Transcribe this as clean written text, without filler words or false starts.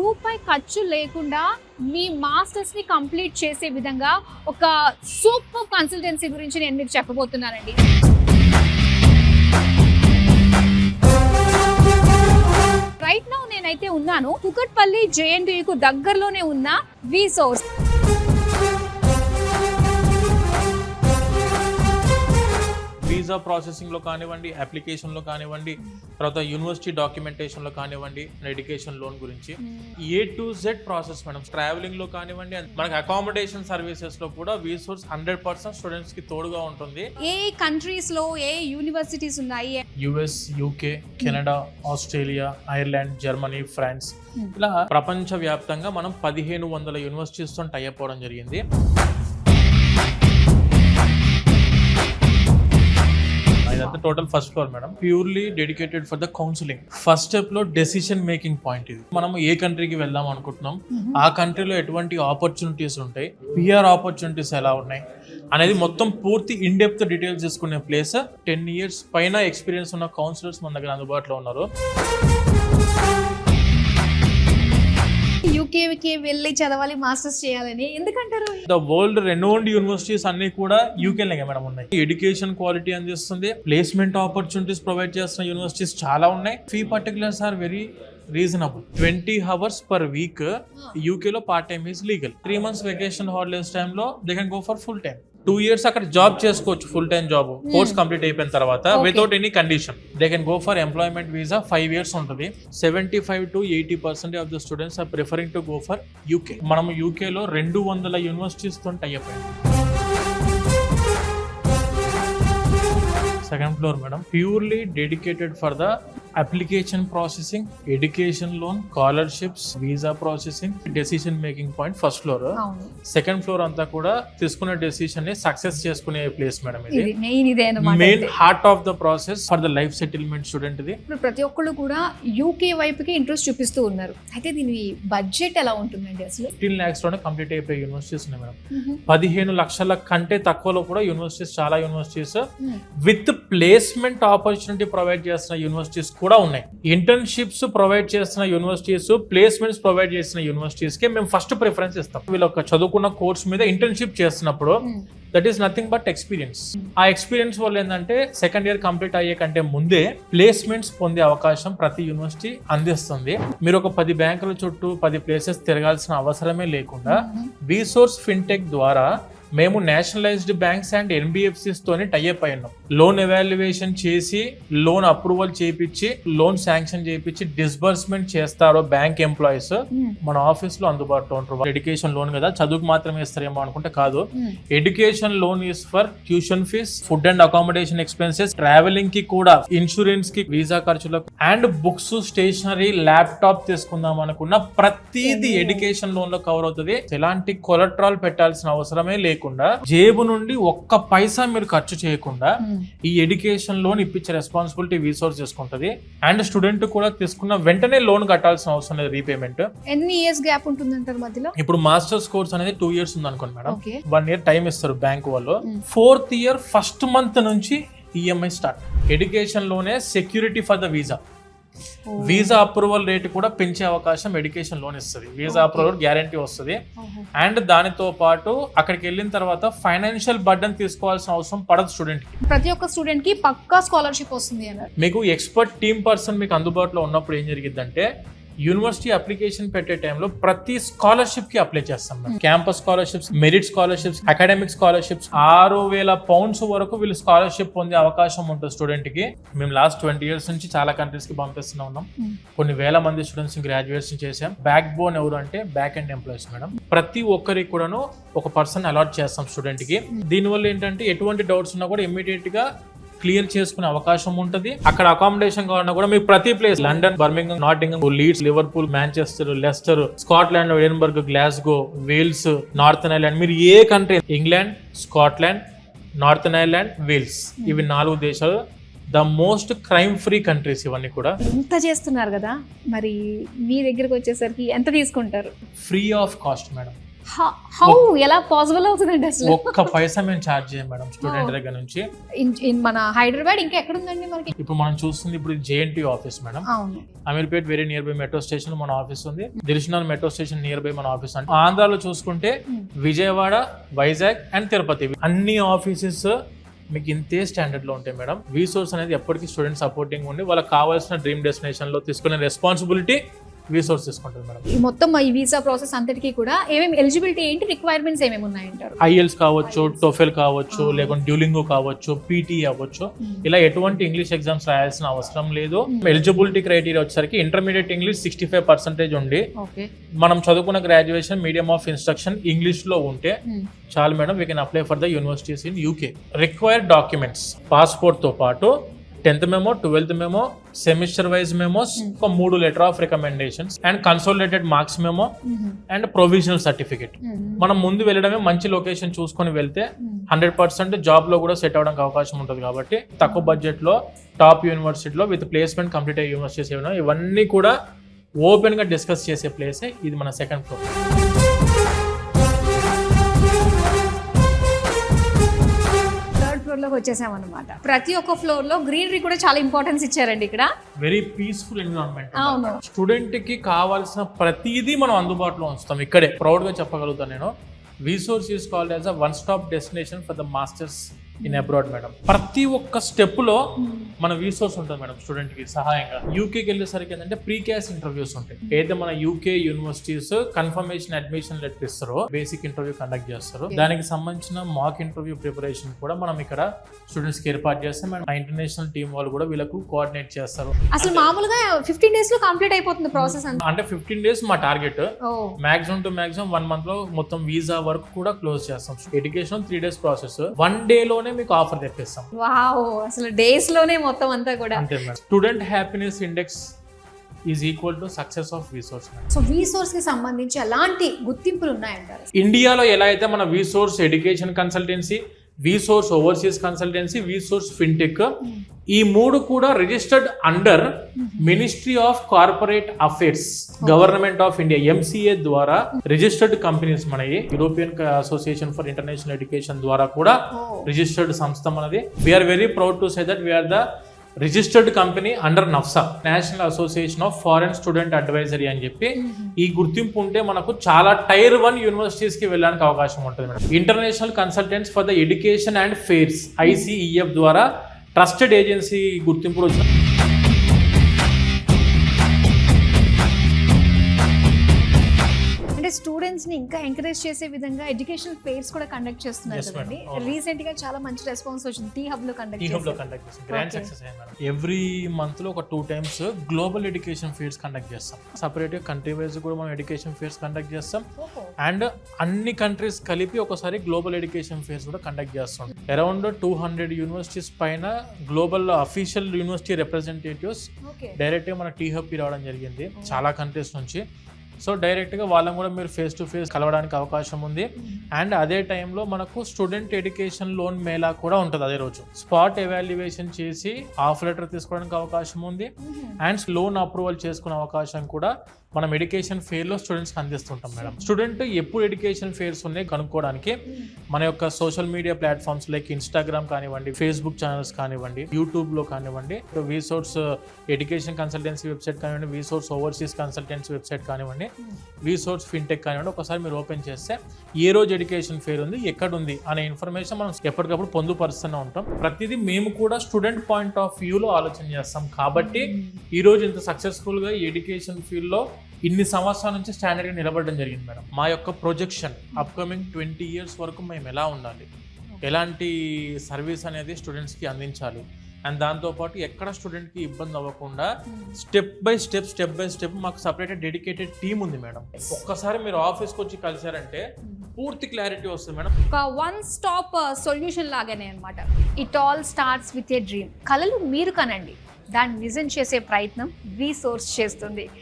రూపాయి ఖర్చు లేకుండా మీ మాస్టర్స్ ని కంప్లీట్ చేసే విధంగా ఒక సూపర్ కన్సల్టెన్సీ గురించి నేను మీకు చెప్పబోతున్నానండి. రైట్ నౌ నేనైతే ఉన్నాను కుకట్పల్లి JNTU దగ్గరలోనే ఉన్న V-Source. వీసా ప్రాసెసింగ్లో కానివ్వండి, అప్లికేషన్లో కానివ్వండి, తర్వాత యూనివర్సిటీ డాక్యుమెంటేషన్లో కానివ్వండి, ఎడ్యుకేషన్ లోన్ గురించి A to Z process madam. ట్రావెలింగ్లో కానివ్వండి, మనకి అకామిడేషన్ సర్వీసెస్లో కూడా V-Source 100% స్టూడెంట్స్కి తోడుగా ఉంటుంది. ఏ కంట్రీస్లో ఏ యూనివర్సిటీస్ ఉన్నాయి? US, UK, Canada, Australia, Ireland, Germany, France, ఇలా ప్రపంచవ్యాప్తంగా మనం 1500 యూనివర్సిటీస్తో టైఅప్ అవ్వడం జరిగింది. ఇదంతా total first floor madam. Purely dedicated for the counselling. First step లో డెసిషన్ మేకింగ్ పాయింట్ ఇది. మనం ఏ కంట్రీకి వెళ్దాం అనుకుంటున్నాం, ఆ కంట్రీలో ఎటువంటి ఆపర్చునిటీస్ ఉంటాయి, PR ఆపర్చునిటీస్ ఎలా ఉన్నాయి అనేది మొత్తం పూర్తి ఇన్ డెప్త్ డీటెయిల్స్ తీసుకునే ప్లేస్. 10 years పైన ఎక్స్పీరియన్స్ ఉన్న కౌన్సిలర్స్ మన దగ్గర అందుబాటులో ఉన్నారు. యూకేకి వెళ్ళి చదవాలి, మాస్టర్స్ చేయాలని ఎందుకంటారు? ద వరల్డ్ రెనౌండ్ యూనివర్సిటీస్ అన్ని కూడా యూకేలో మేడం ఉన్నాయి. ఎడ్యుకేషన్ క్వాలిటీ అందిస్తుంది, ప్లేస్మెంట్ ఆపర్చునిటీస్ ప్రొవైడ్ చేస్తున్న యూనివర్సిటీస్ చాలా ఉన్నాయి. Fee particulars are very reasonable. 20 hours per week యూకేలో part time is legal. 3 months vacation holidays టైంలో they can go for full time. 2 years అక్కడ జాబ్ చేసుకోవచ్చు, full time job course complete అయిపోయిన తర్వాత without any condition. They can go for employment visa. 5 years ఉంటుంది. 75 to 80% of the students are preferring to go for UK. మనం యూకేలో 200 universities తో tie up అయ్యాం. Second floor madam, purely dedicated for the application processing, education loan, scholarships, visa processing, decision making point first floor. Second floor అంతా కూడా తీసుకునే decision ని success చేసుకునే place madam. ఇది main heart of the process for the life settlement student. ఇది ప్రతి ఒక్కళ్ళు కూడా యూకే వైపుకి ఇంట్రెస్ట్ చూపిస్తూ ఉన్నారు. అయితే దీని బడ్జెట్ ఎలా ఉంటుందండి? అసలు 15 lakhs లోనే కంప్లీట్ అయిపోయే యూనివర్సిటీస్ ఉన్నాయి మేడం. 15 lakhs కంటే తక్కువలో కూడా యూనివర్సిటీస్, చాలా universities with placement opportunity provide చేస్తున్న యూనివర్సిటీస్ కూడా ఉన్నాయి. ఇంటర్న్షిప్స్ ప్రొవైడ్ చేస్తున్న యూనివర్సిటీస్, ప్లేస్మెంట్స్ ప్రొవైడ్ చేసిన యూనివర్సిటీస్ కి మేము ఫస్ట్ ప్రిఫరెన్స్ ఇస్తాం. వీళ్ళు ఒక చదువుకున్న కోర్స్ మీద ఇంటర్న్షిప్ చేస్తున్నప్పుడు that is nothing but experience. ఆ ఎక్స్పీరియన్స్ వల్ల ఏంటంటే సెకండ్ ఇయర్ కంప్లీట్ అయ్యే కంటే ముందే ప్లేస్మెంట్స్ పొందే అవకాశం ప్రతి యూనివర్సిటీ అందిస్తుంది. మీరు ఒక 10 బ్యాంకుల చుట్టూ 10 ప్లేసెస్ తిరగాల్సిన అవసరమే లేకుండా V-Source ఫిన్టెక్ ద్వారా మేము నేషనలైజ్డ్ బ్యాంక్స్ అండ్ NBFCs తోని టైఅప్ అయి ఉన్నాం. లోన్ ఎవాల్యుయేషన్ చేసి, లోన్ అప్రూవల్ చేయించి, లోన్ శాంక్షన్ చేయించి డిస్బర్స్మెంట్ చేస్తారో బ్యాంక్ ఎంప్లాయీస్ మన ఆఫీస్ లో అందుబాటులో ఉంటారు. ఎడ్యుకేషన్ లోన్ కదా, చదువుకు మాత్రమే ఇస్తారేమో అనుకుంటే కాదు. Education loan is for tuition fees, food and accommodation expenses, travelling కి కూడా, ఇన్సూరెన్స్ కి, వీసా ఖర్చులకు, అండ్ బుక్స్, స్టేషనరీ, ల్యాప్టాప్ తీసుకుందాం అనుకున్న ప్రతిదీ ఎడ్యుకేషన్ లోన్ లో కవర్ అవుతుంది. ఎలాంటి కొలట్రాల్ పెట్టాల్సిన అవసరమే లేకుండా, జేబు నుండి ఒక్క పైసా మీరు ఖర్చు చేయకుండా ఈ ఎడ్యుకేషన్ లోన్ ఇప్పించే రెస్పాన్సిబిలిటీ V-Source చేసుకుంటది. అండ్ స్టూడెంట్ కూడా తీసుకున్న వెంటనే లోన్ కట్టాల్సిన అవసరం లేదు. రీపేమెంట్ ఎన్ని ఇయర్స్ గ్యాప్ ఉంటుందంటారు మధ్యలో? ఇప్పుడు మాస్టర్స్ కోర్స్ అనేది 2 years ఉంది అనుకోండి మేడం. 1 year టైం ఇస్తారు బ్యాంక్ వాళ్ళు. 4th year ఫస్ట్ మంత్ నుంచి EMI స్టార్ట్. ఎడ్యుకేషన్ లోనే security for the visa. Visa approval rate కూడా పెంచే అవకాశం ఎడ్యుకేషన్ లోన్ ఇస్తుంది. వీసా అప్రూవల్ గ్యారంటీ వస్తుంది. అండ్ దానితో పాటు అక్కడికి వెళ్ళిన తర్వాత ఫైనాన్షియల్ బర్డెన్ తీసుకోవాల్సిన అవసరం పడదు స్టూడెంట్ కి. ప్రతి ఒక్క స్టూడెంట్ కి పక్కా స్కాలర్షిప్ వస్తుంది అన్నారు. మీకు ఎక్స్పర్ట్ టీమ్ పర్సన్ మీకు అందుబాటులో ఉన్నప్పుడు ఏం జరిగిందంటే, యూనివర్సిటీ అప్లికేషన్ పెట్టే టైంలో ప్రతి స్కాలర్షిప్ కి అప్లై చేస్తాం. Campus scholarships, merit scholarships, academic scholarships, 6,000 pounds వరకు వీళ్ళు స్కాలర్షిప్ పొందే అవకాశం ఉంటుంది స్టూడెంట్ కి. మేము లాస్ట్ 20 years నుంచి చాలా కంట్రీస్ కి పంపిస్తూనే ఉన్నాం. కొన్ని వేల మంది స్టూడెంట్స్ గ్రాడ్యుయేట్స్ చేసాం. బ్యాక్ బోన్ ఎవరు అంటే బ్యాక్ అండ్ ఎంప్లాయీస్ మేడం. ప్రతి ఒక్కరికి కూడాను ఒక పర్సన్ అలాట్ చేస్తాం స్టూడెంట్ కి. దీనివల్ల ఏంటంటే ఎటువంటి డౌట్స్ ఉన్నా కూడా ఇమ్మీడియట్ గా క్లియర్ చేసుకునే అవకాశం ఉంటుంది. అక్కడ అకామిడేషన్ కావాలన్నా కూడా మీకు ప్రతి place, London, Birmingham, Nottingham, Leeds, Liverpool, Manchester, Leicester, Scotland, Edinburgh, Glasgow, Wales, Northern Ireland, మీరు ఏ country, England, Scotland, Northern Ireland, Wales, ఇవి 4 దేశాలు the most crime free countries ఇవన్నీ కూడా. ఎంత చేస్తున్నారు కదా, మరి మీ దగ్గరకు వచ్చేసరికి ఎంత తీసుకుంటారు? Free of cost madam. How ఎలా పాసిబుల్ అవుతుందండి అసలు? ఒక్క పైసా మేము ఛార్జ్ చేయం మేడం స్టూడెంట్ దగ్గర నుంచి. మన హైదరాబాద్ ఇంకా ఎక్కడ ఉందండి మనకి? ఇప్పుడు మనం చూస్తుంది ఇప్పుడు JNTU ఆఫీస్ మేడం. అవును, Ameerpet very near by metro station మన ఆఫీస్ ఉంది. దిల్షునాల్ మెట్రో స్టేషన్ నియర్ బై మన ఆఫీస్ ఉంది. ఆంధ్రాలో చూసుకుంటే విజయవాడ, వైజాగ్ అండ్ తిరుపతి అన్ని ఆఫీసెస్ మీకు ఇంతే స్టాండర్డ్ లో ఉంటాయి మేడం. వీసోర్స్ అనేది ఎప్పటికీ స్టూడెంట్ సపోర్టింగ్ ఉండి వాళ్ళకి కావాల్సిన డ్రీమ్ డెస్టినేషన్ లో తీసుకునే రెస్పాన్సిబిలిటీ వీసోర్స్ తీసుకుంటుంది మేడం. ఈ మొత్తం ఈ వీసా ప్రాసెస్ అంతటికి కూడా ఏమేమి ఎలిజిబిలిటీ ఏంటి, రిక్వైర్మెంట్స్ ఏమేమి ఉన్నాయంటారు? IELTS కావచ్చు, TOEFL కావచ్చు, లేకుంటే డ్యూలింగో కావచ్చు, PT అవ్వచ్చు. ఇలా ఎటువంటి ఇంగ్లీష్ ఎగ్జామ్స్ రాయాల్సిన అవసరం లేదు. ఎలిజిబిలిటీ క్రైటీరియా వచ్చేసరికి ఇంటర్మీడియట్ ఇంగ్లీష్ 65% ఉండి మనం చదువుకున్న graduation medium of instruction English లో ఉంటే చాలు madam. We can apply for the universities in UK. Required documents passport తో పాటు 10th memo, 12th memo, semester wise memos, ఒక 3 letter of recommendations and consolidated marks memo and provisional certificate. మనం ముందు వెళ్ళడమే మంచి లొకేషన్ చూసుకొని వెళ్తే 100% జాబ్ లో కూడా సెట్ అవడానికి అవకాశం ఉంటుంది. కాబట్టి తక్కువ బడ్జెట్ లో టాప్ యూనివర్సిటీలో విత్ ప్లేస్మెంట్ కంప్లీట్ అయ్యే యూనివర్సిటీస్ ఏమైనా ఇవన్నీ కూడా ఓపెన్ గా డిస్కస్ చేసే ప్లేసే ఇది మన సెకండ్ ఫ్లోర్. లోకి వచ్చేసామన్నమాట. ప్రతి ఒక్క ఫ్లోర్ లో గ్రీనరీ కూడా చాలా ఇంపార్టెన్స్ ఇచ్చారండి ఇక్కడ. Very peaceful environment. అవును, స్టూడెంట్ కి కావాల్సిన ప్రతిదీ మనం అందుబాటులో ఉంచుతాం. ఇక్కడే ప్రౌడ్ గా చెప్పగలుగుతాను నేను. VSource is called as a one stop destination for the masters in abroad madam. ప్రతి ఒక్క స్టెప్ లో మన వీసోర్స్ ఉంటుంది మేడం స్టూడెంట్ కి సహాయంగా. యూకేకి వెళ్ళేసరికి ఏంటంటే ప్రీ క్యాస్ ఇంటర్వ్యూస్ ఉంటాయి. అయితే మన UK universities confirmation admission letter ఇస్తారో బేసిక్ ఇంటర్వ్యూ కండక్ట్ చేస్తారు. దానికి సంబంధించిన మాక్ ఇంటర్వ్యూ ప్రిపరేషన్ కూడా మనం ఇక్కడ స్టూడెంట్స్ కి ఏర్పాటు చేస్తాం మేడం. ఇంటర్నేషనల్ టీమ్ వాళ్ళు కూడా వీళ్ళకు కోఆర్డినేట్ చేస్తారు. అసలు మామూలుగా 15 days లో కంప్లీట్ అయిపోతుంది ప్రాసెస్ అంటే 15 days మా target. Maximum to maximum 1 month లో మొత్తం వీసా వర్క్ కూడా క్లోజ్ చేస్తాం. Education 3 days process. 1 day లోనే మీకు ఆఫర్ తెప్పిస్తాం. వావ్, అసలు డేస్ లోనే మొత్తం అంతా కూడా. అంతే madam. Student happiness index is equal to success of VSource. So VSource కి సంబంధించి ఎలాంటి గుర్తింపులు ఉన్నాయంటారు? ఇండియాలో ఎలా అయితే మన VSource education consultancy, VSource overseas consultancy, VSource fintech, ఈ 3 కూడా registered under ministry of corporate affairs, government of India MCA ద్వారా రిజిస్టర్డ్ కంపెనీస్ మనవి. European association for international education ద్వారా కూడా రిజిస్టర్డ్ సంస్థ మనది. We're very proud to say that we're the registered company under NAFSA, national association of foreign student advisory అని చెప్పి. ఈ గుర్తింపు ఉంటే మనకు చాలా Tier 1 యూనివర్సిటీస్ కి వెళ్ళడానికి అవకాశం ఉంటుంది madam. International consultants for the education and fairs ICEF ద్వారా ట్రస్టెడ్ ఏజెన్సీ గుర్తింపు వచ్చిన. స్టూడెంట్స్ ని ఇంకా ఎంకరేజ్ చేసే విధంగా ఎడ్యుకేషన్ ఫెయిర్స్ కూడా కండక్ట్ చేస్తున్నారు కదండి. రీసెంట్ గా చాలా మంచి రెస్పాన్స్ వచ్చింది. టీ హబ్ లో కండక్ట్ చేశారు. గ్రాండ్ సక్సెస్ అయ్యింది మేడం. ఎవ్రీ మంత్ లో ఒక 2 times global education fairs conduct చేస్తాం. సపరేట్ గా కంట్రీ వైజ్ కూడా మనం ఎడ్యుకేషన్ ఫెయిర్స్ కండక్ట్ చేస్తాం. అండ్ అన్ని కంట్రీస్ కలిపి ఒకసారి గ్లోబల్ ఎడ్యుకేషన్ ఫెయిర్స్ కూడా కండక్ట్ చేస్తాం. అరౌండ్ 200 యూనివర్సిటీస్ పైన global official university representatives direct గా మన టీ హబ్ కి రావడం జరిగింది చాలా కంట్రీస్ నుంచి. సో డైరెక్ట్గా వాళ్ళని కూడా మీరు ఫేస్ టు ఫేస్ కలవడానికి అవకాశం ఉంది. అండ్ అదే టైంలో మనకు స్టూడెంట్ ఎడ్యుకేషన్ లోన్ మేళా కూడా ఉంటుంది. అదే రోజు స్పాట్ ఎవాల్యుయేషన్ చేసి ఆఫర్ లెటర్ తీసుకోవడానికి అవకాశం ఉంది. అండ్ లోన్ అప్రూవల్ చేసుకునే అవకాశం కూడా మనం ఎడ్యుకేషన్ ఫెయిర్లో స్టూడెంట్స్కి అందిస్తుంటాం మేడం. స్టూడెంట్ ఎప్పుడు ఎడ్యుకేషన్ ఫెయిర్స్ ఉన్నాయి కనుక్కోవడానికి మన యొక్క social media platforms like Instagram కానివ్వండి, ఫేస్బుక్ ఛానల్స్ కానివ్వండి, యూట్యూబ్లో కానివ్వండి, వీసోర్స్ ఎడ్యుకేషన్ కన్సల్టెన్సీ వెబ్సైట్ కానివ్వండి, వీసోర్స్ ఓవర్సీస్ కన్సల్టెన్సీ వెబ్సైట్ కానివ్వండి, వీసోర్స్ ఫిన్టెక్ కానివ్వండి, ఒకసారి మీరు ఓపెన్ చేస్తే ఏ రోజు ఎడ్యుకేషన్ ఫెయిర్ ఉంది, ఎక్కడ ఉంది అనే ఇన్ఫర్మేషన్ మనం ఎప్పటికప్పుడు పొందుపరుస్తూనే ఉంటాం. ప్రతిదీ మేము కూడా స్టూడెంట్ పాయింట్ ఆఫ్ వ్యూలో ఆలోచన చేస్తాం. కాబట్టి ఈరోజు ఇంత సక్సెస్ఫుల్గా ఎడ్యుకేషన్ ఫీల్డ్లో ఇన్ని సంవత్సరాల నుంచి స్టాండర్డ్గా నిలబడడం జరిగింది మేడం. మా యొక్క ప్రొజెక్షన్ అప్కమింగ్ 20 years వరకు మేము ఎలా ఉండాలి, ఎలాంటి సర్వీస్ అనేది స్టూడెంట్స్కి అందించాలి, అండ్ దాంతోపాటు ఎక్కడ స్టూడెంట్కి ఇబ్బంది అవ్వకుండా స్టెప్ బై స్టెప్ మాకు సపరేట్ డెడికేటెడ్ టీమ్ ఉంది మేడం. ఒక్కసారి మీరు ఆఫీస్కి వచ్చి కలిసారంటే పూర్తి క్లారిటీ వస్తుంది మేడం. ఒక వన్ స్టాప్ సొల్యూషన్ లాగానే అనమాట. It all starts with a dream. కలలు మీరు కనండి, దాన్ని నిజం చేసే ప్రయత్నం వీసోర్స్ చేస్తుంది.